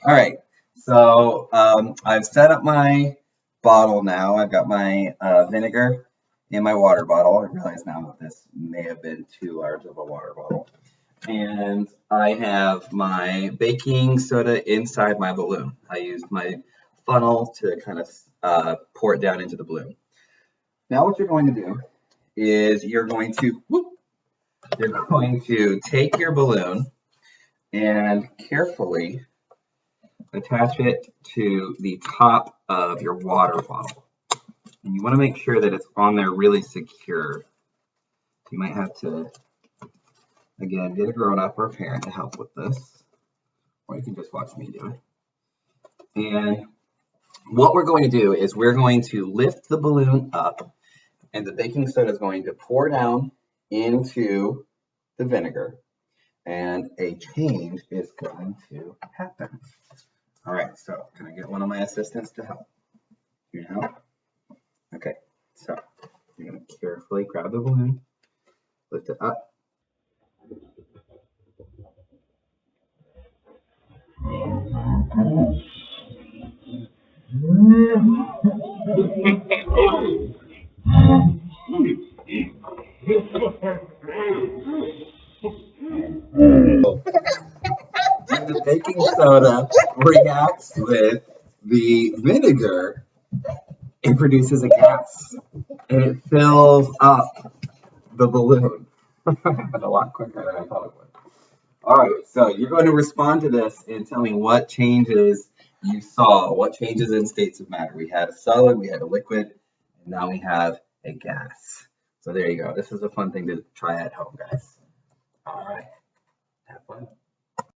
All right, so I've set up my bottle now. I've got my vinegar in my water bottle. I realize now that this may have been too large of a water bottle. And I have my baking soda inside my balloon. I used my funnel to kind of pour it down into the balloon. Now what you're going to do is you're going to take your balloon and carefully attach it to the top of your water bottle. And you want to make sure that it's on there really secure. You might have to, again, get a grown-up or a parent to help with this, or you can just watch me do it. And what we're going to do is we're going to lift the balloon up, and the baking soda is going to pour down into the vinegar, and a change is going to happen. All right, so can I get one of my assistants to help? You help? Okay, so you're going to carefully grab the balloon, lift it up. And the baking soda reacts with the vinegar, it produces a gas and it fills up the balloon. But a lot quicker than I thought it would. All right, so you're going to respond to this and tell me what changes you saw, what changes in states of matter. We had a solid, we had a liquid, and now we have a gas. So there you go. This is a fun thing to try at home, guys. All right, have fun.